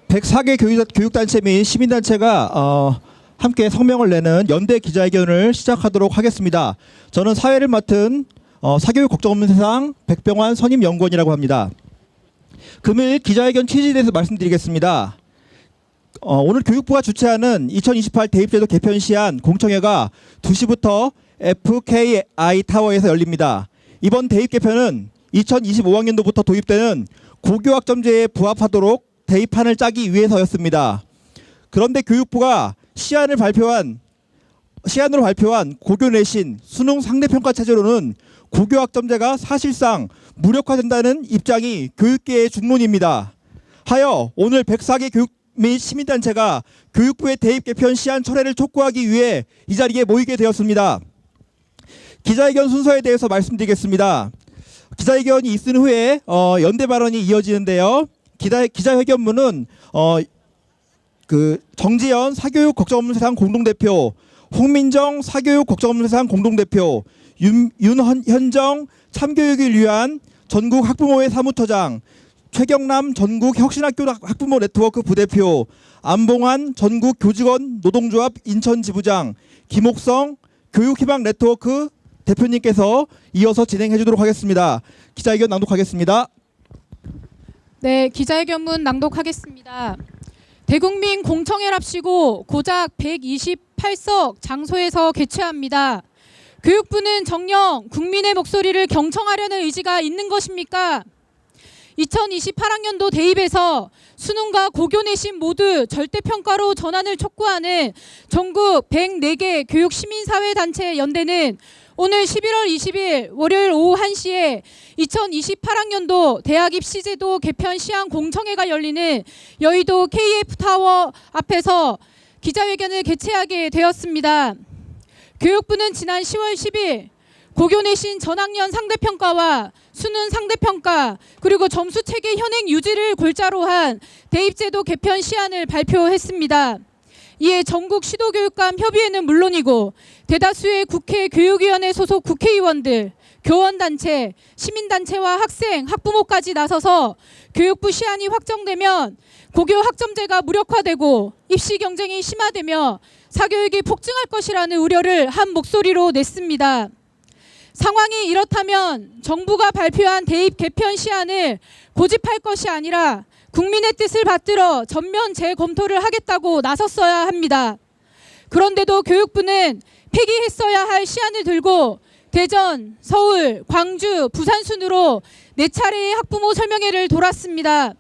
104개 교육단체 및 시민단체가 함께 성명을 내는 연대 기자회견을 시작하도록 하겠습니다. 저는 사회를 맡은 사교육 걱정 없는 세상 백병환 선임연구원이라고 합니다. 금일 기자회견 취지에 대해서 말씀드리겠습니다. 오늘 교육부가 주최하는 2028 대입제도 개편 시한 공청회가 2시부터 FKI 타워에서 열립니다. 이번 대입 개편은 2025학년도부터 도입되는 고교학점제에 부합하도록 대입판을 짜기 위해서였습니다. 그런데 교육부가 시안으로 발표한 고교 내신 수능 상대평가 체제로는 고교학점제가 사실상 무력화된다는 입장이 교육계의 중론입니다. 하여 오늘 104개 교육 및 시민단체가 교육부의 대입 개편 시안 철회를 촉구하기 위해 이 자리에 모이게 되었습니다. 기자회견 순서에 대해서 말씀드리겠습니다. 기자회견이 있은 후에 연대 발언이 이어지는데요. 기자회견문은 정지연 사교육 걱정 없는 세상 공동대표, 홍민정 사교육 걱정 없는 세상 공동대표, 윤현정 참교육을 위한 전국 학부모회 사무처장, 최경남 전국 혁신학교 학부모 네트워크 부대표, 안봉환 전국 교직원 노동조합 인천지부장, 김옥성 교육희망 네트워크 대표님께서 이어서 진행해 주도록 하겠습니다. 기자회견 낭독하겠습니다. 네, 기자회견문 낭독하겠습니다. 대국민 공청회랍시고 고작 128석 장소에서 개최합니다. 교육부는 정녕 국민의 목소리를 경청하려는 의지가 있는 것입니까? 2028학년도 대입에서 수능과 고교 내신 모두 절대평가로 전환을 촉구하는 전국 104개 교육시민사회단체 연대는 오늘 11월 20일 월요일 오후 1시에 2028학년도 대학 입시제도 개편 시한 공청회가 열리는 여의도 KF타워 앞에서 기자회견을 개최하게 되었습니다. 교육부는 지난 10월 10일 고교 내신 전학년 상대평가와 수능 상대평가 그리고 점수체계 현행 유지를 골자로 한 대입제도 개편 시안을 발표했습니다. 이에 전국 시도교육감 협의회는 물론이고 대다수의 국회 교육위원회 소속 국회의원들, 교원단체, 시민단체와 학생, 학부모까지 나서서 교육부 시안이 확정되면 고교 학점제가 무력화되고 입시 경쟁이 심화되며 사교육이 폭증할 것이라는 우려를 한 목소리로 냈습니다. 상황이 이렇다면 정부가 발표한 대입 개편 시안을 고집할 것이 아니라 국민의 뜻을 받들어 전면 재검토를 하겠다고 나섰어야 합니다. 그런데도 교육부는 폐기했어야 할 시안을 들고 대전, 서울, 광주, 부산 순으로 4차례의 학부모 설명회를 돌았습니다.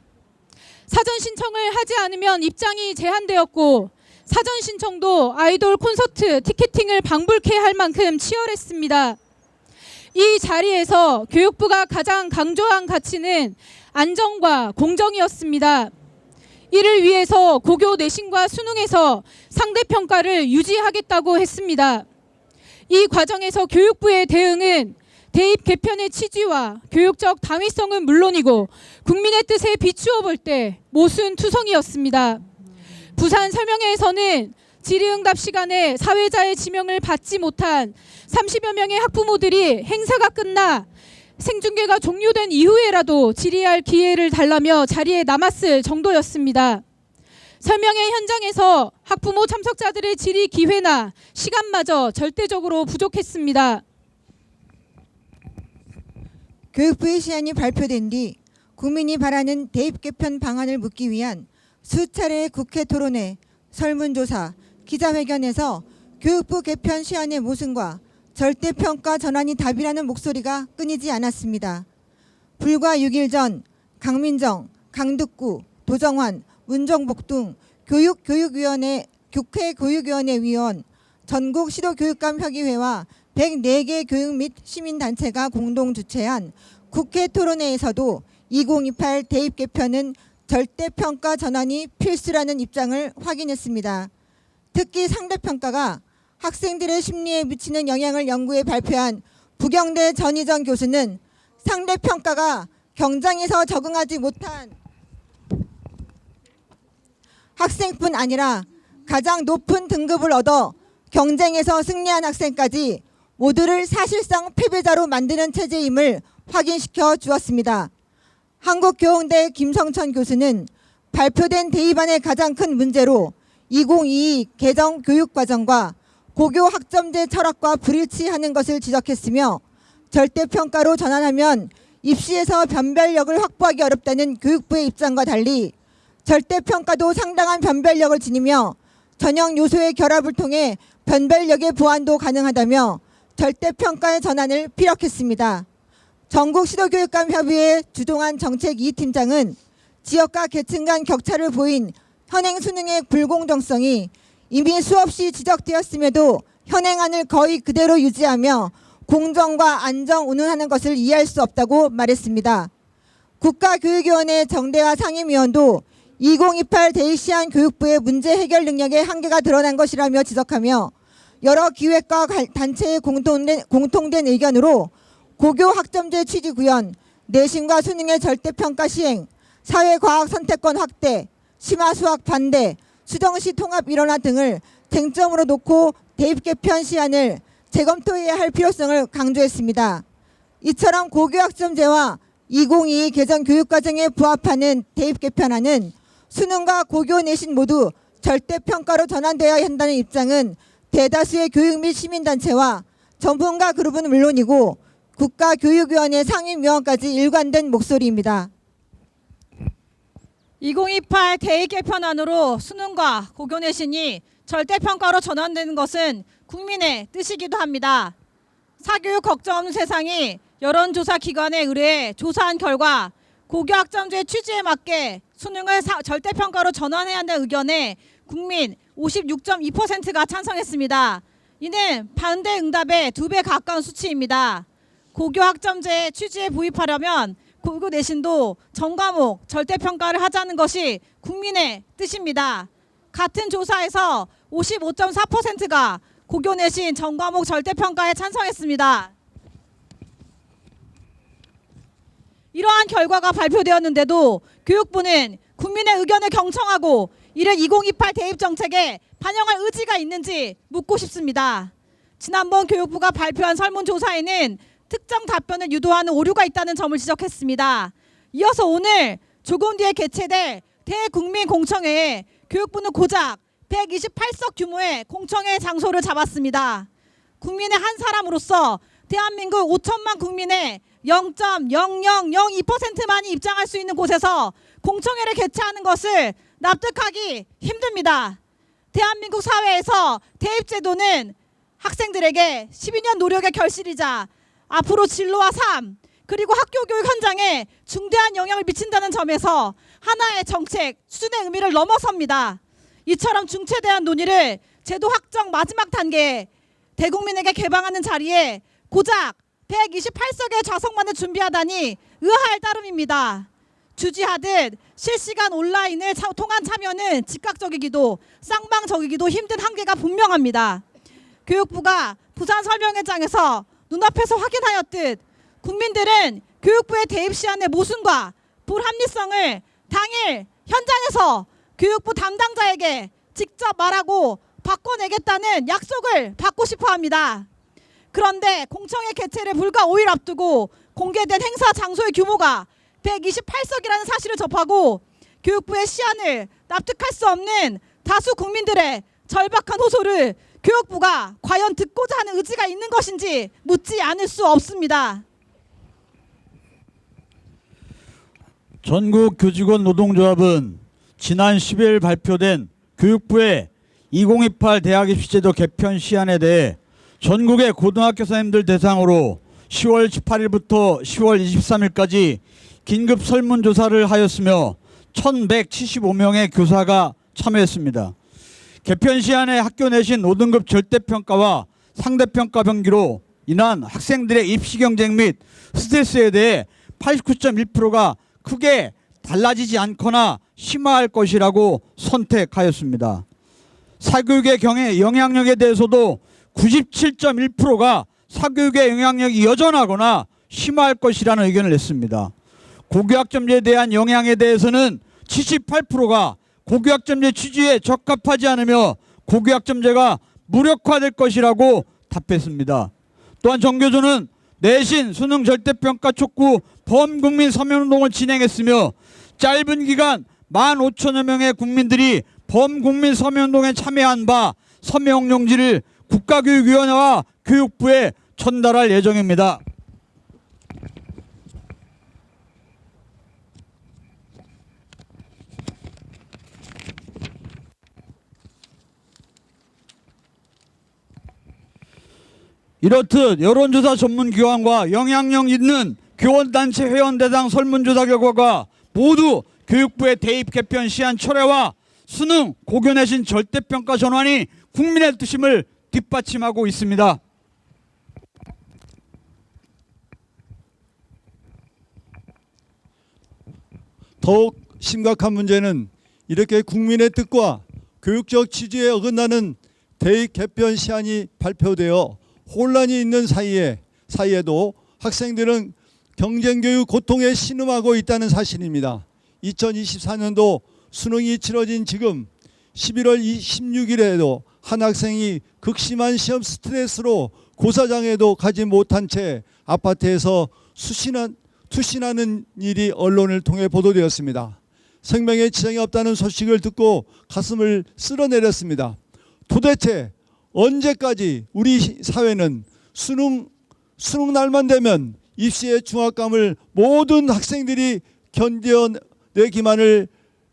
사전 신청을 하지 않으면 입장이 제한되었고 사전 신청도 아이돌 콘서트 티켓팅을 방불케 할 만큼 치열했습니다. 이 자리에서 교육부가 가장 강조한 가치는 안정과 공정이었습니다. 이를 위해서 고교 내신과 수능에서 상대평가를 유지하겠다고 했습니다. 이 과정에서 교육부의 대응은 대입 개편의 취지와 교육적 당위성은 물론이고 국민의 뜻에 비추어 볼 때 모순투성이었습니다. 부산 설명회에서는 질의응답 시간에 사회자의 지명을 받지 못한 30여 명의 학부모들이 행사가 끝나 생중계가 종료된 이후에라도 질의할 기회를 달라며 자리에 남았을 정도였습니다. 설명회 현장에서 학부모 참석자들의 질의 기회나 시간마저 절대적으로 부족했습니다. 교육부의 시안이 발표된 뒤 국민이 바라는 대입 개편 방안을 묻기 위한 수차례의 국회 토론회, 설문조사, 기자회견에서 교육부 개편 시안의 모순과 절대평가 전환이 답이라는 목소리가 끊이지 않았습니다. 불과 6일 전 강민정, 강득구, 도정환, 문정복 등 교육위원회, 국회 교육위원회 위원, 전국 시도교육감 협의회와 104개 교육 및 시민단체가 공동 주최한 국회 토론회에서도 2028 대입 개편은 절대평가 전환이 필수라는 입장을 확인했습니다. 특히 상대평가가 학생들의 심리에 미치는 영향을 연구해 발표한 부경대 전희정 교수는 상대평가가 경쟁에서 적응하지 못한 학생뿐 아니라 가장 높은 등급을 얻어 경쟁에서 승리한 학생까지 모두를 사실상 패배자로 만드는 체제임을 확인시켜 주었습니다. 한국교원대 김성천 교수는 발표된 대입안의 가장 큰 문제로 2022 개정 교육과정과 고교 학점제 철학과 불일치하는 것을 지적했으며 절대평가로 전환하면 입시에서 변별력을 확보하기 어렵다는 교육부의 입장과 달리 절대평가도 상당한 변별력을 지니며 전형 요소의 결합을 통해 변별력의 보완도 가능하다며 절대평가의 전환을 피력했습니다. 전국시도교육감협의회 주동환 정책 2팀장은 지역과 계층 간 격차를 보인 현행 수능의 불공정성이 이미 수없이 지적되었음에도 현행안을 거의 그대로 유지하며 공정과 안정 운운하는 것을 이해할 수 없다고 말했습니다. 국가교육위원회 정대화 상임위원도 2028 대입시한 교육부의 문제 해결 능력의 한계가 드러난 것이라며 지적하며 여러 기획과 단체의 공통된 의견으로 고교 학점제 취지 구현, 내신과 수능의 절대평가 시행, 사회과학 선택권 확대, 심화 수학 반대, 수정시 통합 일원화 등을 쟁점으로 놓고 대입 개편 시한을 재검토해야 할 필요성을 강조했습니다. 이처럼 고교 학점제와 2022 개정 교육과정에 부합하는 대입 개편안은 수능과 고교 내신 모두 절대평가로 전환되어야 한다는 입장은 대다수의 교육 및 시민단체와 전문가 그룹은 물론이고 국가교육위원회 상임위원까지 일관된 목소리입니다. 2028 대입 개편안으로 수능과 고교 내신이 절대평가로 전환되는 것은 국민의 뜻이기도 합니다. 사교육 걱정 없는 세상이 여론조사 기관에 의뢰해 조사한 결과 고교 학점제 취지에 맞게 수능을 절대평가로 전환해야 한다는 의견에 국민 56.2%가 찬성했습니다. 이는 반대 응답의 2배 가까운 수치입니다. 고교 학점제 취지에 부입하려면 고교 내신도 전 과목 절대평가를 하자는 것이 국민의 뜻입니다. 같은 조사에서 55.4%가 고교 내신 전 과목 절대평가에 찬성했습니다. 이러한 결과가 발표되었는데도 교육부는 국민의 의견을 경청하고 이를 2028 대입 정책에 반영할 의지가 있는지 묻고 싶습니다. 지난번 교육부가 발표한 설문조사에는 특정 답변을 유도하는 오류가 있다는 점을 지적했습니다. 이어서 오늘 조금 뒤에 개최될 대국민 공청회에 교육부는 고작 128석 규모의 공청회 장소를 잡았습니다. 국민의 한 사람으로서 대한민국 5천만 국민의 0.0002%만이 입장할 수 있는 곳에서 공청회를 개최하는 것을 납득하기 힘듭니다. 대한민국 사회에서 대입제도는 학생들에게 12년 노력의 결실이자 앞으로 진로와 삶 그리고 학교 교육 현장에 중대한 영향을 미친다는 점에서 하나의 정책 수준의 의미를 넘어섭니다. 이처럼 중체에 대한 논의를 제도 확정 마지막 단계에 대국민에게 개방하는 자리에 고작 128석의 좌석만을 준비하다니 의아할 따름입니다. 주지하듯 실시간 온라인을 통한 참여는 즉각적이기도 쌍방적이기도 힘든 한계가 분명합니다. 교육부가 부산 설명회장에서 눈앞에서 확인하였듯 국민들은 교육부의 대입 시한의 모순과 불합리성을 당일 현장에서 교육부 담당자에게 직접 말하고 바꿔내겠다는 약속을 받고 싶어합니다. 그런데 공청회 개최를 불과 5일 앞두고 공개된 행사 장소의 규모가 128석이라는 사실을 접하고 교육부의 시한을 납득할 수 없는 다수 국민들의 절박한 호소를 교육부가 과연 듣고자 하는 의지가 있는 것인지 묻지 않을 수 없습니다. 전국교직원 노동조합은 지난 10일 발표된 교육부의 2028 대학입시제도 개편 시한에 대해 전국의 고등학교 선생님들 대상으로 10월 18일부터 10월 23일까지 긴급 설문조사를 하였으며 1175명의 교사가 참여했습니다. 개편 시한의 학교 내신 5등급 절대평가와 상대평가 변기로 인한 학생들의 입시 경쟁 및 스트레스에 대해 89.1%가 크게 달라지지 않거나 심화할 것이라고 선택하였습니다. 사교육의 영향력에 대해서도 97.1%가 사교육의 영향력이 여전하거나 심화할 것이라는 의견을 냈습니다. 고교학점제에 대한 영향에 대해서는 78%가 고교학점제 취지에 적합하지 않으며 고교학점제가 무력화될 것이라고 답했습니다. 또한 정교조는 내신 수능 절대평가 촉구 범국민 서명운동을 진행했으며 짧은 기간 15,000여 명의 국민들이 범국민 서명운동에 참여한 바 서명용지를 국가교육위원회와 교육부에 전달할 예정입니다. 이렇듯 여론조사 전문기관과 영향력 있는 교원단체 회원대상 설문조사 결과가 모두 교육부의 대입 개편 시한 철회와 수능, 고교 내신 절대평가 전환이 국민의 뜻임을 뒷받침하고 있습니다. 더욱 심각한 문제는 이렇게 국민의 뜻과 교육적 취지에 어긋나는 대입 개편 시한이 발표되어 혼란이 있는 사이에도 학생들은 경쟁교육 고통에 신음하고 있다는 사실입니다. 2024년도 수능이 치러진 지금 11월 16일에도 한 학생이 극심한 시험 스트레스로 고사장애도 가지 못한 채 아파트에서 투신하는 일이 언론을 통해 보도되었습니다. 생명에 지장이 없다는 소식을 듣고 가슴을 쓸어내렸습니다. 도대체 언제까지 우리 사회는 수능 날만 되면 입시의 중압감을 모든 학생들이 견뎌내기만을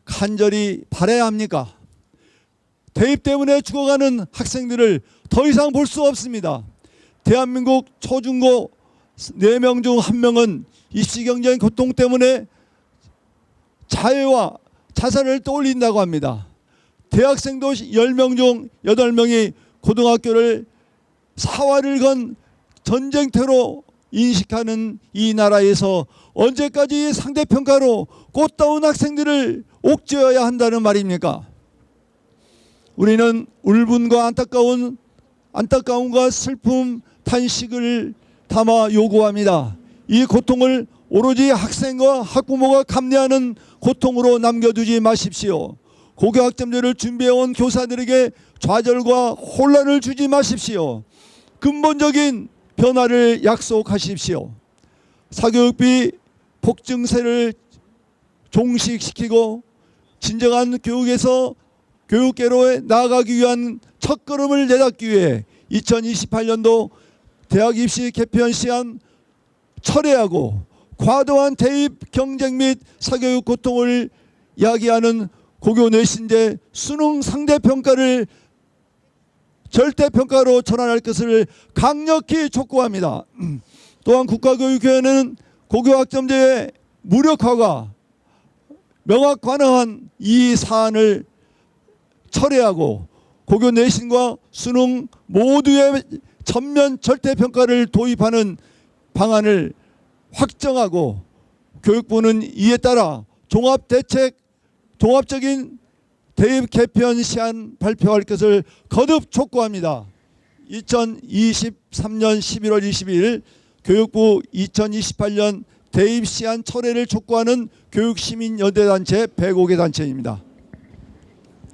간절히 바라야 합니까? 대입 때문에 죽어가는 학생들을 더 이상 볼 수 없습니다. 대한민국 초중고 4명 중 1명은 입시 경쟁 고통 때문에 자해와 자살을 떠올린다고 합니다. 대학생도 10명 중 8명이 고등학교를 사활을 건 전쟁터로 인식하는 이 나라에서 언제까지 상대평가로 꽃다운 학생들을 옥죄어야 한다는 말입니까? 우리는 울분과 안타까움과 슬픔, 탄식을 담아 요구합니다. 이 고통을 오로지 학생과 학부모가 감내하는 고통으로 남겨두지 마십시오. 고교 학점제를 준비해온 교사들에게 좌절과 혼란을 주지 마십시오. 근본적인 변화를 약속하십시오. 사교육비 폭증세를 종식시키고 진정한 교육에서 교육계로 나아가기 위한 첫걸음을 내닫기 위해 2028년도 대학 입시 개편 시한 철회하고 과도한 대입 경쟁 및 사교육 고통을 야기하는 고교 내신제 수능 상대평가를 절대평가로 전환할 것을 강력히 촉구합니다. 또한 국가교육위원회는 고교학점제의 무력화가 명확관화한 이 사안을 철회하고 고교 내신과 수능 모두의 전면 절대평가를 도입하는 방안을 확정하고 교육부는 이에 따라 종합적인 대입 개편 시한 발표할 것을 거듭 촉구합니다. 2023년 11월 22일 교육부 2028년 대입 시한 철회를 촉구하는 교육시민연대단체 105개 단체입니다.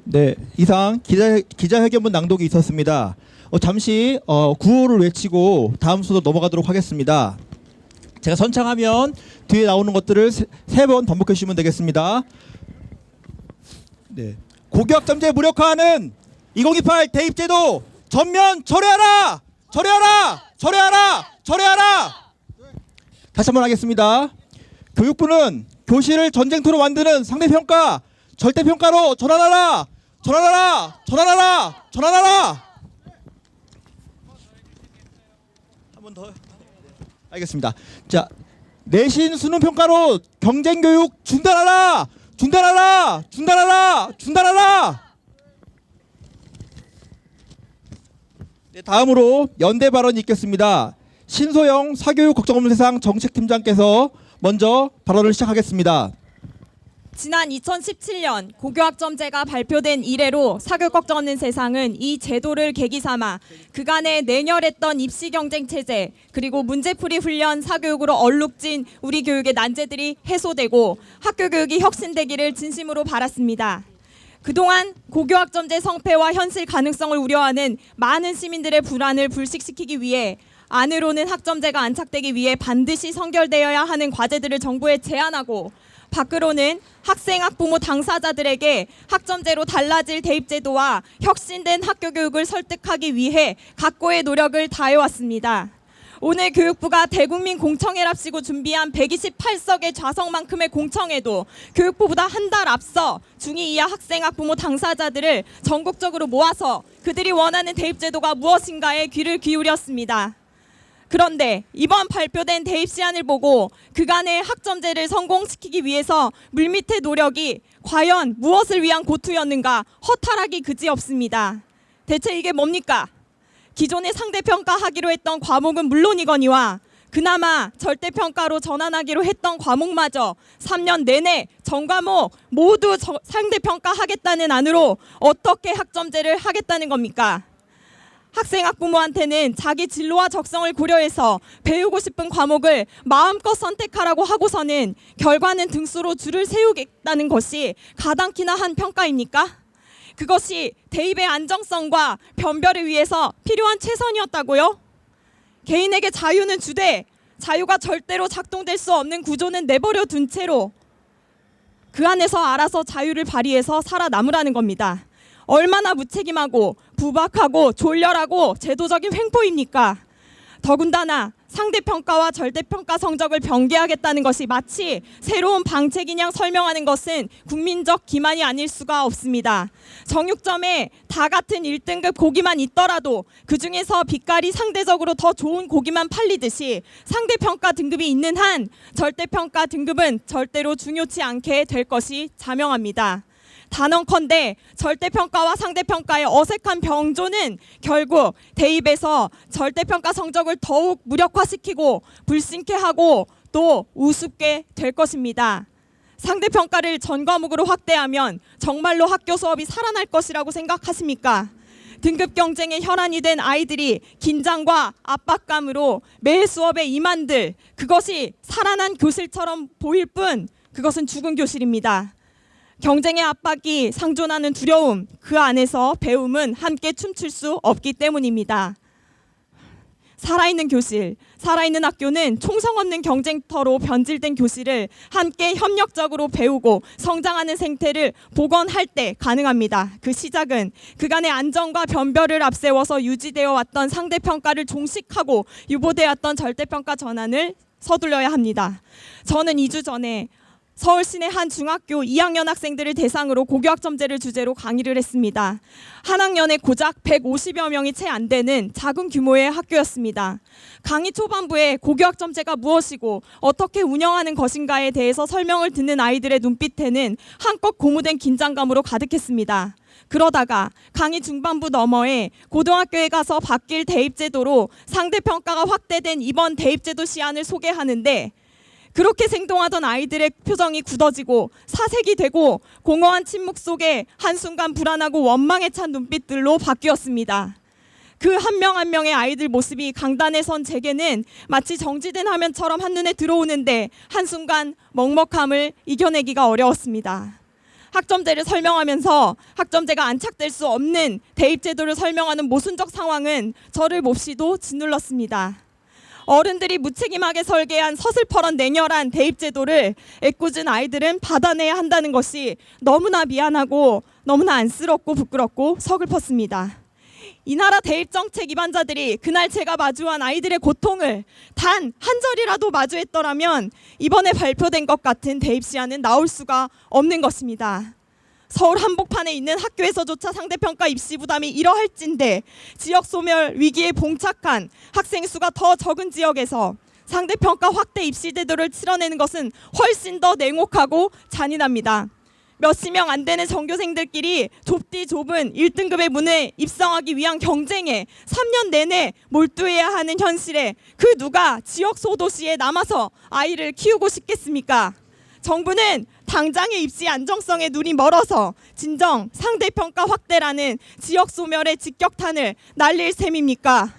네, 이상 기자회견문 낭독이 있었습니다. 잠시 구호를 외치고 다음 순서 넘어가도록 하겠습니다. 제가 선창하면 뒤에 나오는 것들을 세 번 반복해 주시면 되겠습니다. 네, 고교학점제 무력화하는 2028 대입제도 전면 철회하라! 철회하라! 철회하라! 철회하라! 다시 한번 하겠습니다. 교육부는 교실을 전쟁터로 만드는 상대평가 절대평가로 전환하라! 전환하라! 전환하라! 전환하라! 한 번 더. 알겠습니다. 자, 내신 수능 평가로 경쟁 교육 중단하라! 중단하라! 중단하라! 중단하라! 네, 다음으로 연대 발언이 있겠습니다. 신소영 사교육 걱정 없는 세상 정책팀장께서 먼저 발언을 시작하겠습니다. 지난 2017년 고교학점제가 발표된 이래로 사교육 걱정 없는 세상은 이 제도를 계기 삼아 그간에 내렬했던 입시 경쟁 체제 그리고 문제풀이 훈련 사교육으로 얼룩진 우리 교육의 난제들이 해소되고 학교 교육이 혁신되기를 진심으로 바랐습니다. 그동안 고교학점제 성패와 현실 가능성을 우려하는 많은 시민들의 불안을 불식시키기 위해 안으로는 학점제가 안착되기 위해 반드시 선결되어야 하는 과제들을 정부에 제안하고 밖으로는 학생, 학부모 당사자들에게 학점제로 달라질 대입제도와 혁신된 학교 교육을 설득하기 위해 각고의 노력을 다해왔습니다. 오늘 교육부가 대국민 공청회랍시고 준비한 128석의 좌석만큼의 공청회도 교육부보다 한 달 앞서 중2 이하 학생, 학부모 당사자들을 전국적으로 모아서 그들이 원하는 대입제도가 무엇인가에 귀를 기울였습니다. 그런데 이번 발표된 대입 시안을 보고 그간의 학점제를 성공시키기 위해서 물밑의 노력이 과연 무엇을 위한 고투였는가 허탈하기 그지없습니다. 대체 이게 뭡니까? 기존에 상대평가하기로 했던 과목은 물론이거니와 그나마 절대평가로 전환하기로 했던 과목마저 3년 내내 전 과목 모두 상대평가하겠다는 안으로 어떻게 학점제를 하겠다는 겁니까? 학생, 학부모한테는 자기 진로와 적성을 고려해서 배우고 싶은 과목을 마음껏 선택하라고 하고서는 결과는 등수로 줄을 세우겠다는 것이 가당키나 한 평가입니까? 그것이 대입의 안정성과 변별을 위해서 필요한 최선이었다고요? 개인에게 자유는 주되 자유가 절대로 작동될 수 없는 구조는 내버려 둔 채로 그 안에서 알아서 자유를 발휘해서 살아남으라는 겁니다. 얼마나 무책임하고 부박하고 졸렬하고 제도적인 횡포입니까? 더군다나 상대평가와 절대평가 성적을 병개하겠다는 것이 마치 새로운 방책이냐 설명하는 것은 국민적 기만이 아닐 수가 없습니다. 정육점에 다 같은 1등급 고기만 있더라도 그중에서 빛깔이 상대적으로 더 좋은 고기만 팔리듯이 상대평가 등급이 있는 한 절대평가 등급은 절대로 중요치 않게 될 것이 자명합니다. 단언컨대 절대평가와 상대평가의 어색한 병조는 결국 대입에서 절대평가 성적을 더욱 무력화시키고 불신케 하고 또 우습게 될 것입니다. 상대평가를 전 과목으로 확대하면 정말로 학교 수업이 살아날 것이라고 생각하십니까? 등급 경쟁에 혈안이 된 아이들이 긴장과 압박감으로 매 수업에 임한들 그것이 살아난 교실처럼 보일 뿐 그것은 죽은 교실입니다. 경쟁의 압박이 상존하는 두려움, 그 안에서 배움은 함께 춤출 수 없기 때문입니다. 살아있는 교실, 살아있는 학교는 총성 없는 경쟁터로 변질된 교실을 함께 협력적으로 배우고 성장하는 생태를 복원할 때 가능합니다. 그 시작은 그간의 안정과 변별을 앞세워서 유지되어 왔던 상대평가를 종식하고 유보되어 왔던 절대평가 전환을 서둘러야 합니다. 저는 2주 전에 서울 시내 한 중학교 2학년 학생들을 대상으로 고교학점제를 주제로 강의를 했습니다. 한 학년에 고작 150여 명이 채 안 되는 작은 규모의 학교였습니다. 강의 초반부에 고교학점제가 무엇이고 어떻게 운영하는 것인가에 대해서 설명을 듣는 아이들의 눈빛에는 한껏 고무된 긴장감으로 가득했습니다. 그러다가 강의 중반부 너머에 고등학교에 가서 바뀔 대입제도로 상대평가가 확대된 이번 대입제도 시안을 소개하는데 그렇게 생동하던 아이들의 표정이 굳어지고 사색이 되고 공허한 침묵 속에 한순간 불안하고 원망에 찬 눈빛들로 바뀌었습니다. 그 한 명 한 명의 아이들 모습이 강단에 선 제게는 마치 정지된 화면처럼 한눈에 들어오는데 한순간 먹먹함을 이겨내기가 어려웠습니다. 학점제를 설명하면서 학점제가 안착될 수 없는 대입제도를 설명하는 모순적 상황은 저를 몹시도 짓눌렀습니다. 어른들이 무책임하게 설계한 서슬퍼런 냉혈한 대입제도를 애꿎은 아이들은 받아내야 한다는 것이 너무나 미안하고 너무나 안쓰럽고 부끄럽고 서글펐습니다. 이 나라 대입정책 위반자들이 그날 제가 마주한 아이들의 고통을 단 한 절이라도 마주했더라면 이번에 발표된 것 같은 대입 시안은 나올 수가 없는 것입니다. 서울 한복판에 있는 학교에서조차 상대평가 입시 부담이 이러할진데 지역 소멸 위기에 봉착한 학생 수가 더 적은 지역에서 상대평가 확대 입시 제도를 치러내는 것은 훨씬 더 냉혹하고 잔인합니다. 몇십 명 안 되는 전교생들끼리 좁디 좁은 1등급의 문에 입성하기 위한 경쟁에 3년 내내 몰두해야 하는 현실에 그 누가 지역 소도시에 남아서 아이를 키우고 싶겠습니까? 정부는 당장의 입시 안정성에 눈이 멀어서 진정 상대평가 확대라는 지역 소멸의 직격탄을 날릴 셈입니까?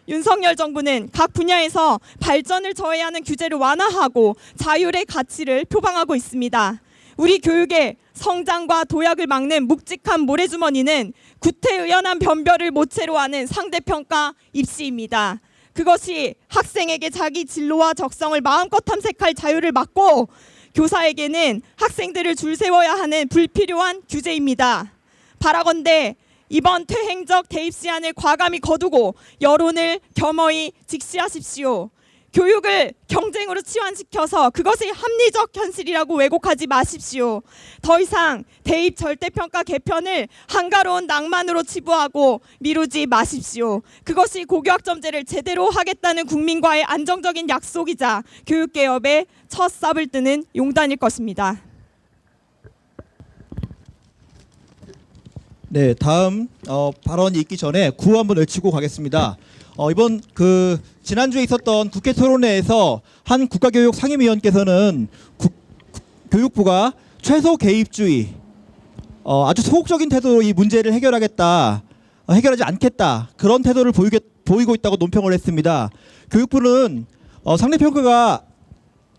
윤석열 정부는 각 분야에서 발전을 저해야 하는 규제를 완화하고 자율의 가치를 표방하고 있습니다. 우리 교육의 성장과 도약을 막는 묵직한 모래주머니는 구태의연한 변별을 모체로 하는 상대평가 입시입니다. 그것이 학생에게 자기 진로와 적성을 마음껏 탐색할 자유를 막고 교사에게는 학생들을 줄 세워야 하는 불필요한 규제입니다. 바라건대 이번 퇴행적 대입 시한을 과감히 거두고 여론을 겸허히 직시하십시오. 교육을 경쟁으로 치환시켜서 그것이 합리적 현실이라고 왜곡하지 마십시오. 더 이상 대입 절대평가 개편을 한가로운 낭만으로 치부하고 미루지 마십시오. 그것이 고교학점제를 제대로 하겠다는 국민과의 안정적인 약속이자 교육개혁의 첫 삽을 뜨는 용단일 것입니다. 네, 다음 발언이 있기 전에 구호 한번 외치고 가겠습니다. 이번 지난주에 있었던 국회 토론회에서 한 국가교육 상임위원께서는 교육부가 최소 개입주의, 아주 소극적인 태도로 이 문제를 해결하지 않겠다, 그런 태도를 보이고 있다고 논평을 했습니다. 교육부는 상대평가가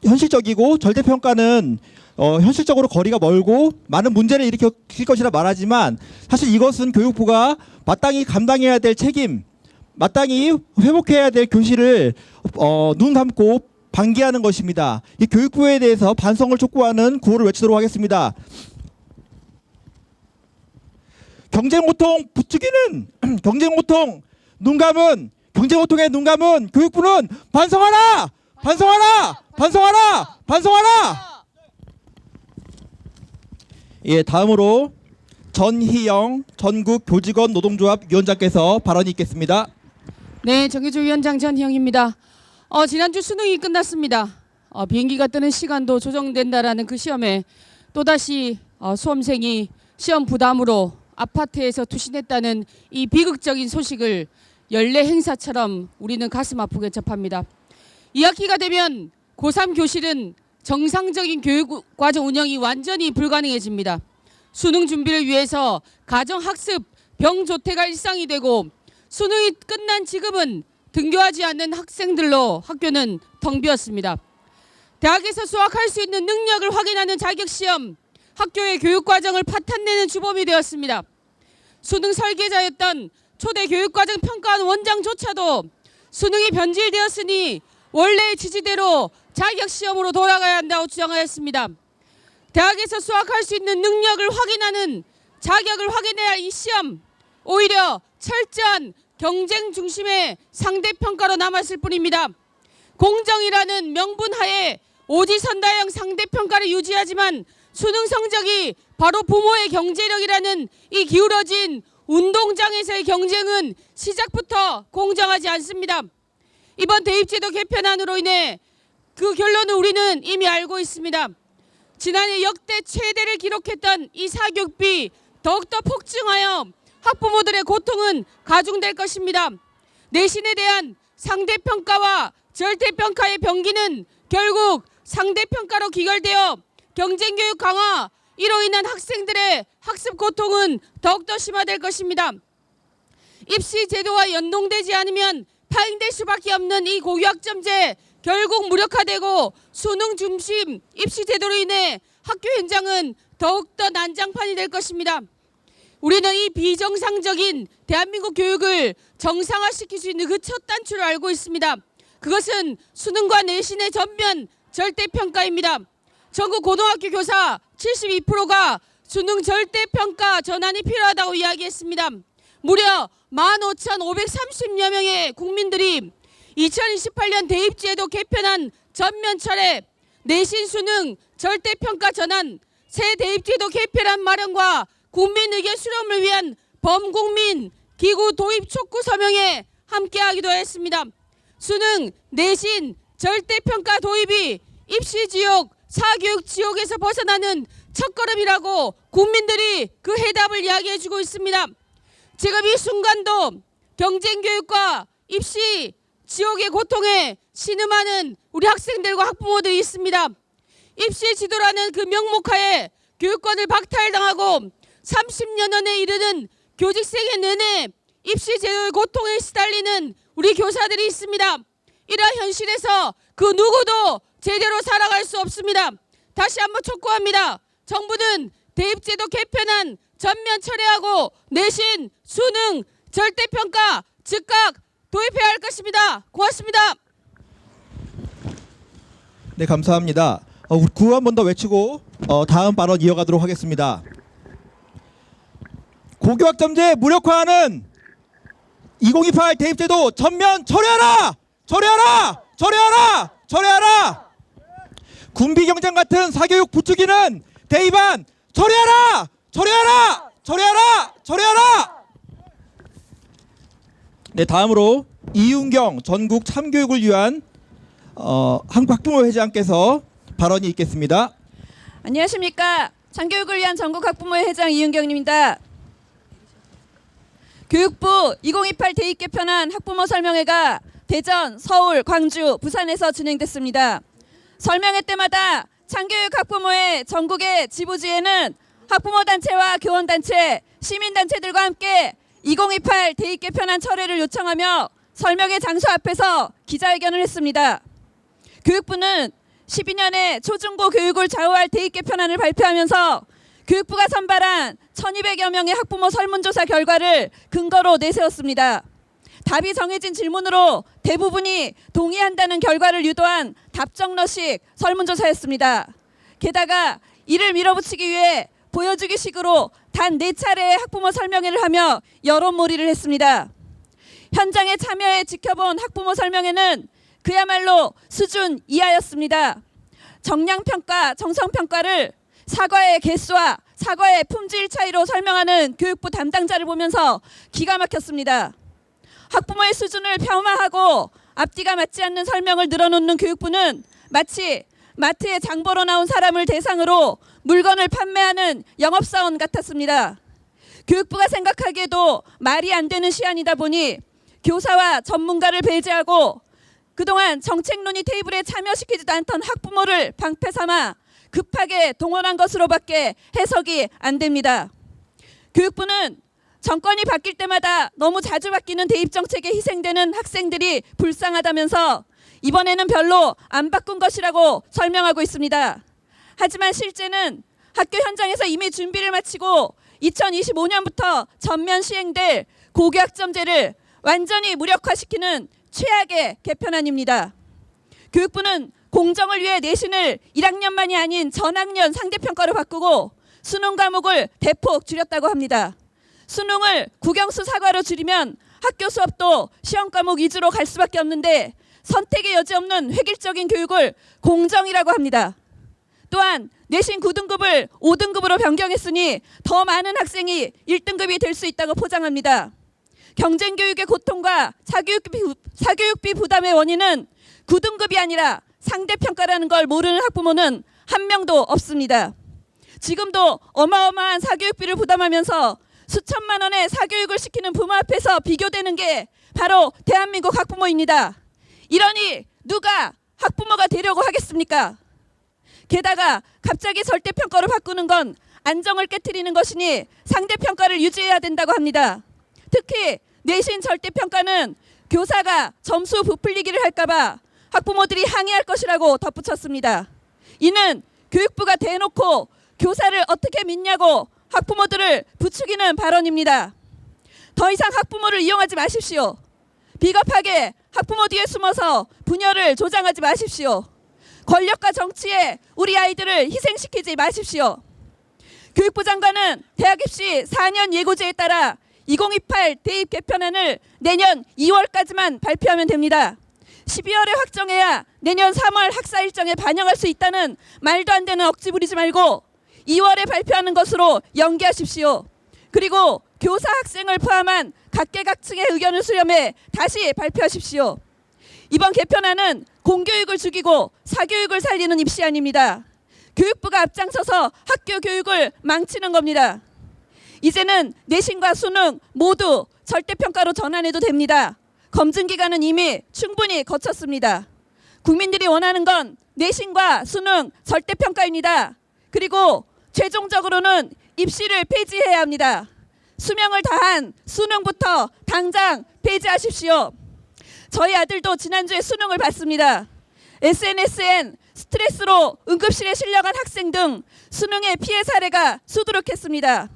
현실적이고 절대평가는 현실적으로 거리가 멀고 많은 문제를 일으킬 것이라 말하지만, 사실 이것은 교육부가 마땅히 감당해야 될 책임, 마땅히 회복해야 될 교실을 눈 감고 방기하는 것입니다. 이 교육부에 대해서 반성을 촉구하는 구호를 외치도록 하겠습니다. 경쟁고통 부추기는 경쟁고통 눈 감은 경쟁고통에 눈 감은 교육부는 반성하라! 반성하라! 반성하라! 반성하라! 예, 다음으로 전희영 전국교직원 노동조합 위원장께서 발언이 있겠습니다. 네, 정규조 위원장 전희영입니다. 지난주 수능이 끝났습니다. 비행기가 뜨는 시간도 조정된다라는 그 시험에 또다시 수험생이 시험 부담으로 아파트에서 투신했다는 이 비극적인 소식을 연례 행사처럼 우리는 가슴 아프게 접합니다. 2학기가 되면 고3 교실은 정상적인 교육과정 운영이 완전히 불가능해집니다. 수능 준비를 위해서 가정학습, 병조퇴가 일상이 되고, 수능이 끝난 지금은 등교하지 않는 학생들로 학교는 텅 비었습니다. 대학에서 수학할 수 있는 능력을 확인하는 자격시험, 학교의 교육과정을 파탄내는 주범이 되었습니다. 수능 설계자였던 초대 교육과정 평가원 원장조차도 수능이 변질되었으니 원래의 취지대로 자격시험으로 돌아가야 한다고 주장하였습니다. 대학에서 수학할 수 있는 능력을 확인하는 자격을 확인해야 할 이 시험, 오히려 철저한 경쟁 중심의 상대평가로 남았을 뿐입니다. 공정이라는 명분하에 오지선다형 상대평가를 유지하지만 수능 성적이 바로 부모의 경제력이라는 이 기울어진 운동장에서의 경쟁은 시작부터 공정하지 않습니다. 이번 대입제도 개편안으로 인해 그 결론을 우리는 이미 알고 있습니다. 지난해 역대 최대를 기록했던 이 사교육비 더욱더 폭증하여 학부모들의 고통은 가중될 것입니다. 내신에 대한 상대평가와 절대평가의 병기는 결국 상대평가로 귀결되어 경쟁교육 강화, 이로 인한 학생들의 학습 고통은 더욱더 심화될 것입니다. 입시 제도와 연동되지 않으면 파행될 수밖에 없는 이 고교학점제, 결국 무력화되고 수능 중심 입시 제도로 인해 학교 현장은 더욱더 난장판이 될 것입니다. 우리는 이 비정상적인 대한민국 교육을 정상화시킬 수 있는 그 첫 단추를 알고 있습니다. 그것은 수능과 내신의 전면 절대평가입니다. 전국 고등학교 교사 72%가 수능 절대평가 전환이 필요하다고 이야기했습니다. 무려 15,530여 명의 국민들이 2028년 대입제도 개편안 전면 철회, 내신 수능 절대평가 전환, 새 대입제도 개편안 마련과 국민 의견 수렴을 위한 범국민 기구 도입 촉구 서명에 함께하기도 했습니다. 수능, 내신, 절대평가 도입이 입시지옥, 사교육지옥에서 벗어나는 첫걸음이라고 국민들이 그 해답을 이야기해주고 있습니다. 지금 이 순간도 경쟁교육과 입시 지옥의 고통에 신음하는 우리 학생들과 학부모들이 있습니다. 입시 지도라는 그 명목하에 교육권을 박탈당하고 30여 년에 이르는 교직생애 내내 입시 제도의 고통에 시달리는 우리 교사들이 있습니다. 이러한 현실에서 그 누구도 제대로 살아갈 수 없습니다. 다시 한번 촉구합니다. 정부는 대입제도 개편안 전면 철회하고 내신, 수능, 절대평가 즉각 도입해야 할 것입니다. 고맙습니다. 네, 감사합니다. 구호 한 번 더 외치고 다음 발언 이어가도록 하겠습니다. 고교학점제 무력화하는 2028 대입제도 전면 철회하라! 철회하라! 철회하라! 철회하라! 군비경쟁 같은 사교육 부추기는 대입안 철회하라! 철회하라! 철회하라! 철회하라! 네, 다음으로 이윤경 전국 참교육을 위한 한국학부모 회장께서 발언이 있겠습니다. 안녕하십니까. 참교육을 위한 전국학부모회 회장 이윤경입니다. 교육부 2028 대입 개편안 학부모 설명회가 대전, 서울, 광주, 부산에서 진행됐습니다. 설명회 때마다 참교육 학부모회 전국의 지부지에는 학부모단체와 교원단체, 시민단체들과 함께 2028 대입 개편안 철회를 요청하며 설명회 장소 앞에서 기자회견을 했습니다. 교육부는 12년의 초중고 교육을 좌우할 대입 개편안을 발표하면서 교육부가 선발한 1200여 명의 학부모 설문조사 결과를 근거로 내세웠습니다. 답이 정해진 질문으로 대부분이 동의한다는 결과를 유도한 답정너식 설문조사였습니다. 게다가 이를 밀어붙이기 위해 보여주기식으로 단 4차례의 학부모 설명회를 하며 여론몰이를 했습니다. 현장에 참여해 지켜본 학부모 설명회는 그야말로 수준 이하였습니다. 정량평가, 정성평가를 사과의 개수와 사과의 품질 차이로 설명하는 교육부 담당자를 보면서 기가 막혔습니다. 학부모의 수준을 폄하하고 앞뒤가 맞지 않는 설명을 늘어놓는 교육부는 마치 마트에 장 보러 나온 사람을 대상으로 물건을 판매하는 영업사원 같았습니다. 교육부가 생각하기에도 말이 안 되는 시안이다 보니 교사와 전문가를 배제하고 그동안 정책 논의 테이블에 참여시키지도 않던 학부모를 방패 삼아 급하게 동원한 것으로밖에 해석이 안 됩니다. 교육부는 정권이 바뀔 때마다 너무 자주 바뀌는 대입 정책에 희생되는 학생들이 불쌍하다면서 이번에는 별로 안 바꾼 것이라고 설명하고 있습니다. 하지만 실제는 학교 현장에서 이미 준비를 마치고 2025년부터 전면 시행될 고교학점제를 완전히 무력화시키는 최악의 개편안입니다. 교육부는 공정을 위해 내신을 1학년만이 아닌 전학년 상대평가로 바꾸고 수능 과목을 대폭 줄였다고 합니다. 수능을 국영수 사과로 줄이면 학교 수업도 시험 과목 위주로 갈 수밖에 없는데 선택의 여지 없는 획일적인 교육을 공정이라고 합니다. 또한 내신 9등급을 5등급으로 변경했으니 더 많은 학생이 1등급이 될 수 있다고 포장합니다. 경쟁교육의 고통과 사교육비 부담의 원인은 9등급이 아니라 상대평가라는 걸 모르는 학부모는 한 명도 없습니다. 지금도 어마어마한 사교육비를 부담하면서 수천만 원의 사교육을 시키는 부모 앞에서 비교되는 게 바로 대한민국 학부모입니다. 이러니 누가 학부모가 되려고 하겠습니까? 게다가 갑자기 절대평가로 바꾸는 건 안정을 깨트리는 것이니 상대평가를 유지해야 된다고 합니다. 특히 내신 절대평가는 교사가 점수 부풀리기를 할까봐 학부모들이 항의할 것이라고 덧붙였습니다. 이는 교육부가 대놓고 교사를 어떻게 믿냐고 학부모들을 부추기는 발언입니다. 더 이상 학부모를 이용하지 마십시오. 비겁하게 학부모 뒤에 숨어서 분열을 조장하지 마십시오. 권력과 정치에 우리 아이들을 희생시키지 마십시오. 교육부 장관은 대학 입시 4년 예고제에 따라 2028 대입 개편안을 내년 2월까지만 발표하면 됩니다. 12월에 확정해야 내년 3월 학사 일정에 반영할 수 있다는 말도 안 되는 억지 부리지 말고 2월에 발표하는 것으로 연기하십시오. 그리고 교사 학생을 포함한 각계각층의 의견을 수렴해 다시 발표하십시오. 이번 개편안은 공교육을 죽이고 사교육을 살리는 입시안입니다. 교육부가 앞장서서 학교 교육을 망치는 겁니다. 이제는 내신과 수능 모두 절대평가로 전환해도 됩니다. 검증 기간은 이미 충분히 거쳤습니다. 국민들이 원하는 건 내신과 수능 절대평가입니다. 그리고 최종적으로는 입시를 폐지해야 합니다. 수명을 다한 수능부터 당장 폐지하십시오. 저희 아들도 지난주에 수능을 봤습니다. SNS엔 스트레스로 응급실에 실려간 학생 등 수능의 피해 사례가 수두룩했습니다.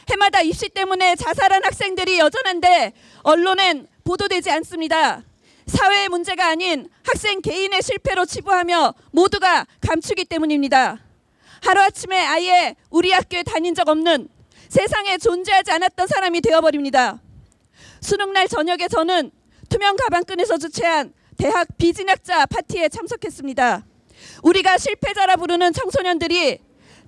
해마다 입시 때문에 자살한 학생들이 여전한데 언론엔 보도되지 않습니다. 사회의 문제가 아닌 학생 개인의 실패로 치부하며 모두가 감추기 때문입니다. 하루아침에 아예 우리 학교에 다닌 적 없는, 세상에 존재하지 않았던 사람이 되어버립니다. 수능날 저녁에 저는 투명 가방끈에서 주최한 대학 비진학자 파티에 참석했습니다. 우리가 실패자라 부르는 청소년들이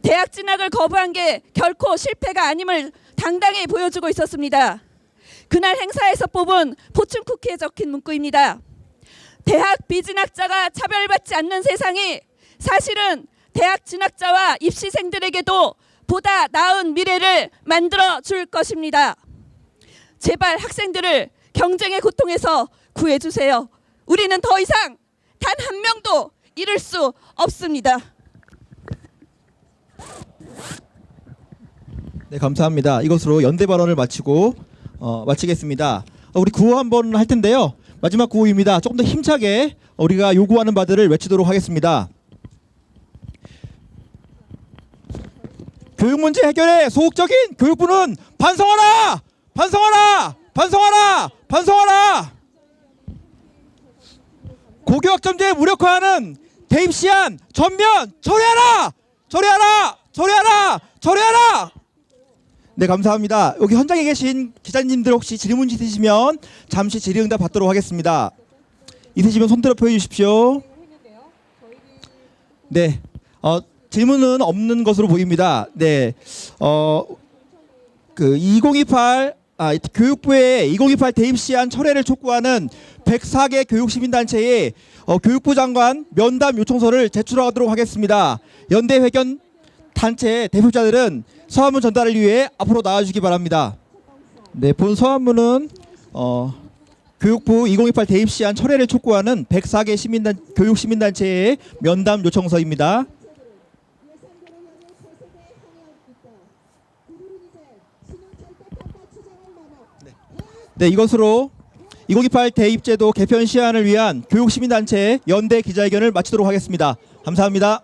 대학 진학을 거부한 게 결코 실패가 아님을 당당히 보여주고 있었습니다. 그날 행사에서 뽑은 포춘 쿠키에 적힌 문구입니다. 대학 비진학자가 차별받지 않는 세상이 사실은 대학 진학자와 입시생들에게도 보다 나은 미래를 만들어 줄 것입니다. 제발 학생들을 경쟁의 고통에서 구해주세요. 우리는 더 이상 단 한 명도 잃을 수 없습니다. 네, 감사합니다. 이것으로 연대 발언을 마치겠습니다. 우리 구호 한번 할 텐데요. 마지막 구호입니다. 조금 더 힘차게 우리가 요구하는 바들을 외치도록 하겠습니다. 교육 문제 해결에 소극적인 교육부는 반성하라! 반성하라! 반성하라! 반성하라! 고교학점제 무력화하는 대입 시한 전면 처리하라! 처리하라! 처리하라! 처리하라! 네, 감사합니다. 여기 현장에 계신 기자님들 혹시 질문 있으시면 잠시 질의응답 받도록 하겠습니다. 있으시면 손들어 표해 주십시오. 네, 질문은 없는 것으로 보입니다. 네, 교육부의 2028 대입 시한 철회를 촉구하는 104개 교육시민단체에 교육부 장관 면담 요청서를 제출하도록 하겠습니다. 연대 회견 단체 대표자들은 서한문 전달을 위해 앞으로 나와주시기 바랍니다. 네, 본 서한문은 교육부 2028 대입 시한 철회를 촉구하는 104개 교육시민단체의 면담 요청서입니다. 네, 이것으로 2028 대입제도 개편 시한을 위한 교육시민단체 연대 기자회견을 마치도록 하겠습니다. 감사합니다.